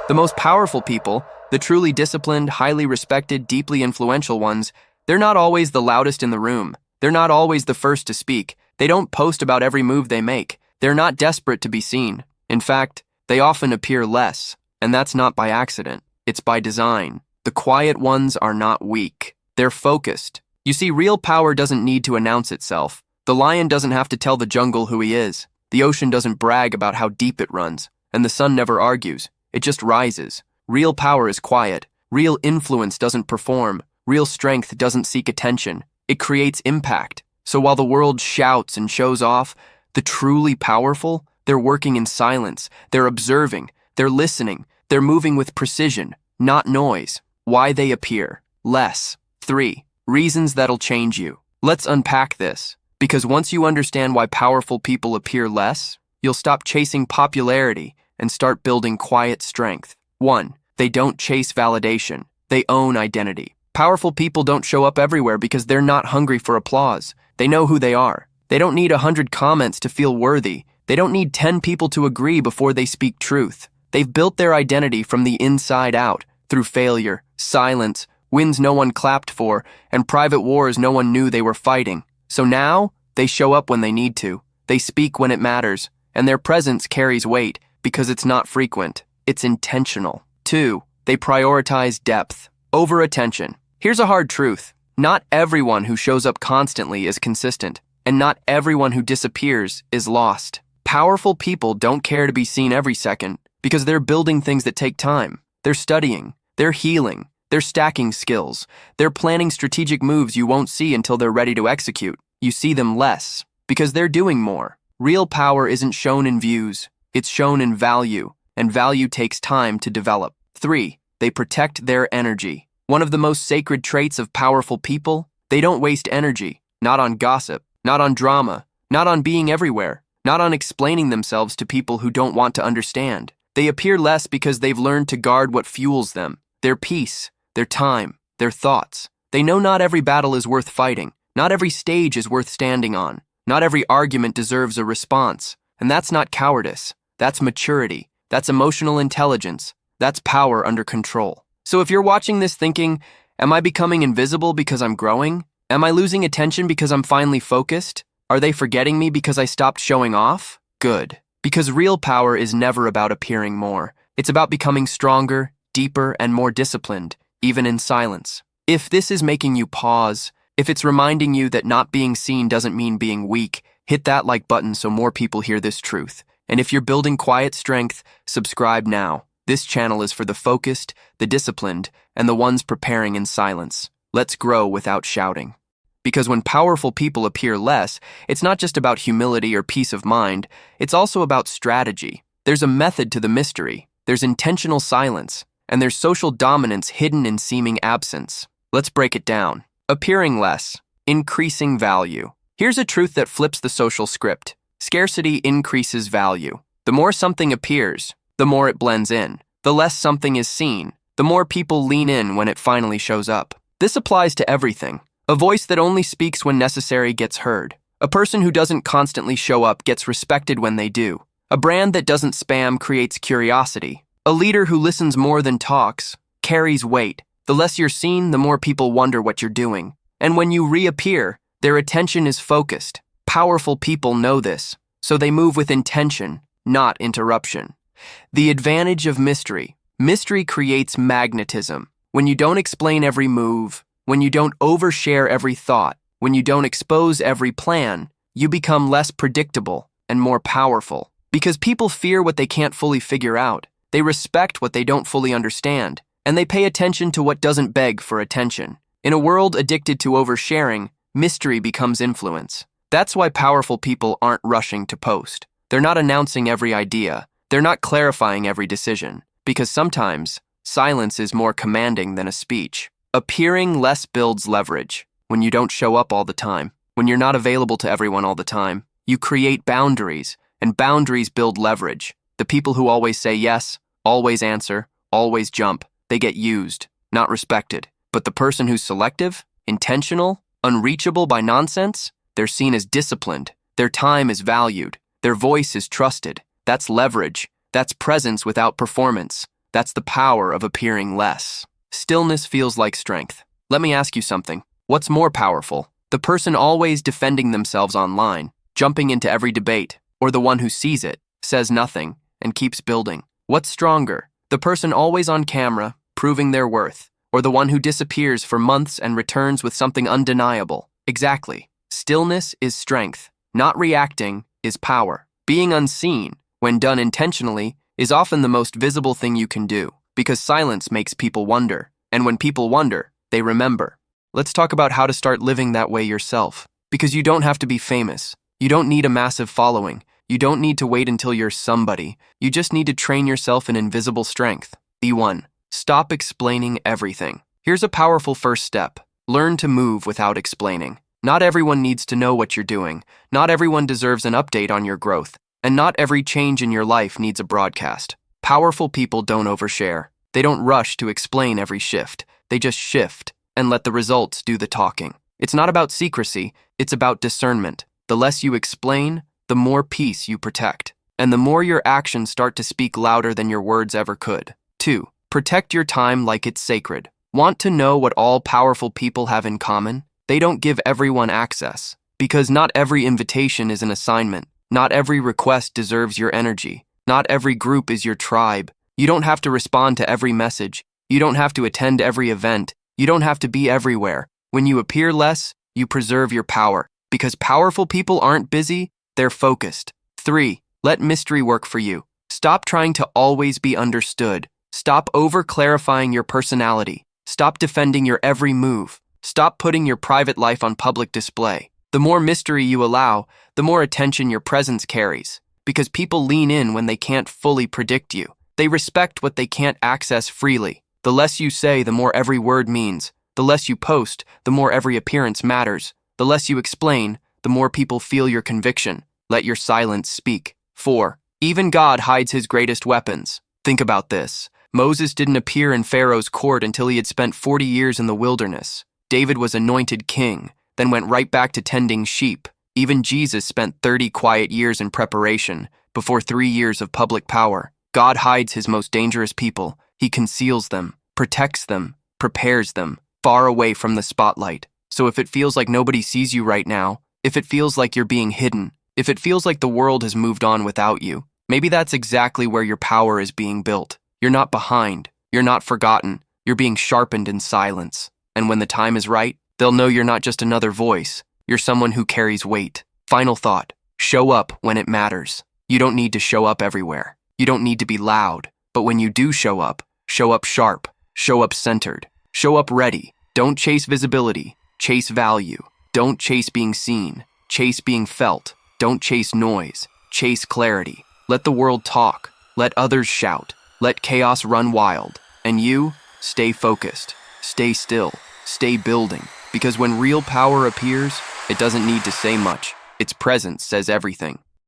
The most powerful people, the truly disciplined, highly respected, deeply influential ones, they're not always the loudest in the room. They're not always the first to speak. They don't post about every move they make. They're not desperate to be seen. In fact, they often appear less, and that's not by accident. It's by design. The quiet ones are not weak. They're focused. You see, real power doesn't need to announce itself. The lion doesn't have to tell the jungle who he is. The ocean doesn't brag about how deep it runs, and the sun never argues. It just rises. Real power is quiet. Real influence doesn't perform. Real strength doesn't seek attention. It creates impact. So while the world shouts and shows off, the truly powerful, they're working in silence. They're observing. They're listening. They're moving with precision, not noise. Why they appear? Less. 3. Reasons that'll change you. Let's unpack this. Because once you understand why powerful people appear less, you'll stop chasing popularity and start building quiet strength. 1. They don't chase validation. They own identity. Powerful people don't show up everywhere because they're not hungry for applause. They know who they are. They don't need 100 comments to feel worthy. They don't need 10 people to agree before they speak truth. They've built their identity from the inside out, through failure, silence, wins no one clapped for, and private wars no one knew they were fighting. So now, they show up when they need to. They speak when it matters, and their presence carries weight because it's not frequent. It's intentional. 2. They prioritize depth over attention. Here's a hard truth. Not everyone who shows up constantly is consistent, and not everyone who disappears is lost. Powerful people don't care to be seen every second because they're building things that take time. They're studying. They're healing. They're stacking skills. They're planning strategic moves you won't see until they're ready to execute. You see them less because they're doing more. Real power isn't shown in views. It's shown in value, and value takes time to develop. 3. They protect their energy. One of the most sacred traits of powerful people, they don't waste energy. Not on gossip, not on drama, not on being everywhere, not on explaining themselves to people who don't want to understand. They appear less because they've learned to guard what fuels them. Their peace, their time, their thoughts. They know not every battle is worth fighting. Not every stage is worth standing on. Not every argument deserves a response. And that's not cowardice. That's maturity. That's emotional intelligence. That's power under control. So if you're watching this thinking, am I becoming invisible because I'm growing? Am I losing attention because I'm finally focused? Are they forgetting me because I stopped showing off? Good. Because real power is never about appearing more. It's about becoming stronger, deeper, and more disciplined, even in silence. If this is making you pause, if it's reminding you that not being seen doesn't mean being weak, hit that like button so more people hear this truth. And if you're building quiet strength, subscribe now. This channel is for the focused, the disciplined, and the ones preparing in silence. Let's grow without shouting. Because when powerful people appear less, it's not just about humility or peace of mind, it's also about strategy. There's a method to the mystery. There's intentional silence, and there's social dominance hidden in seeming absence. Let's break it down. Appearing less, increasing value. Here's a truth that flips the social script. Scarcity increases value. The more something appears, the more it blends in. The less something is seen, the more people lean in when it finally shows up. This applies to everything. A voice that only speaks when necessary gets heard. A person who doesn't constantly show up gets respected when they do. A brand that doesn't spam creates curiosity. A leader who listens more than talks carries weight. The less you're seen, the more people wonder what you're doing. And when you reappear, their attention is focused. Powerful people know this, so they move with intention, not interruption. The advantage of mystery. Mystery creates magnetism. When you don't explain every move, when you don't overshare every thought, when you don't expose every plan, you become less predictable and more powerful. Because people fear what they can't fully figure out. They respect what they don't fully understand, and they pay attention to what doesn't beg for attention. In a world addicted to oversharing, mystery becomes influence. That's why powerful people aren't rushing to post. They're not announcing every idea. They're not clarifying every decision. Because sometimes, silence is more commanding than a speech. Appearing less builds leverage. When you don't show up all the time, when you're not available to everyone all the time, you create boundaries, and boundaries build leverage. The people who always say yes, always answer, always jump, they get used, not respected. But the person who's selective, intentional, unreachable by nonsense, they're seen as disciplined. Their time is valued. Their voice is trusted. That's leverage. That's presence without performance. That's the power of appearing less. Stillness feels like strength. Let me ask you something. What's more powerful? The person always defending themselves online, jumping into every debate, or the one who sees it, says nothing, and keeps building? What's stronger? The person always on camera, proving their worth, or the one who disappears for months and returns with something undeniable? Exactly. Stillness is strength. Not reacting is power. Being unseen, when done intentionally, is often the most visible thing you can do, because silence makes people wonder, and when people wonder, they remember. Let's talk about how to start living that way yourself, because you don't have to be famous. You don't need a massive following. You don't need to wait until you're somebody. You just need to train yourself in invisible strength. B1. Stop explaining everything. Here's a powerful first step. Learn to move without explaining. Not everyone needs to know what you're doing. Not everyone deserves an update on your growth. And not every change in your life needs a broadcast. Powerful people don't overshare. They don't rush to explain every shift. They just shift and let the results do the talking. It's not about secrecy, it's about discernment. The less you explain, the more peace you protect. And the more your actions start to speak louder than your words ever could. 2. Protect your time like it's sacred. Want to know what all powerful people have in common? They don't give everyone access. Because not every invitation is an assignment. Not every request deserves your energy. Not every group is your tribe. You don't have to respond to every message. You don't have to attend every event. You don't have to be everywhere. When you appear less, you preserve your power. Because powerful people aren't busy, they're focused. 3. Let mystery work for you. Stop trying to always be understood. Stop over-clarifying your personality. Stop defending your every move. Stop putting your private life on public display. The more mystery you allow, the more attention your presence carries. Because people lean in when they can't fully predict you. They respect what they can't access freely. The less you say, the more every word means. The less you post, the more every appearance matters. The less you explain, the more people feel your conviction. Let your silence speak. 4. Even God hides his greatest weapons. Think about this. Moses didn't appear in Pharaoh's court until he had spent 40 years in the wilderness. David was anointed king, then went right back to tending sheep. Even Jesus spent 30 quiet years in preparation, before 3 years of public power. God hides his most dangerous people. He conceals them, protects them, prepares them, far away from the spotlight. So if it feels like nobody sees you right now, if it feels like you're being hidden, if it feels like the world has moved on without you, maybe that's exactly where your power is being built. You're not behind. You're not forgotten. You're being sharpened in silence. And when the time is right, they'll know you're not just another voice. You're someone who carries weight. Final thought. Show up when it matters. You don't need to show up everywhere. You don't need to be loud. But when you do show up sharp. Show up centered. Show up ready. Don't chase visibility. Chase value. Don't chase being seen. Chase being felt. Don't chase noise. Chase clarity. Let the world talk. Let others shout. Let chaos run wild. And you, stay focused. Stay still. Stay building. Because when real power appears, it doesn't need to say much. Its presence says everything.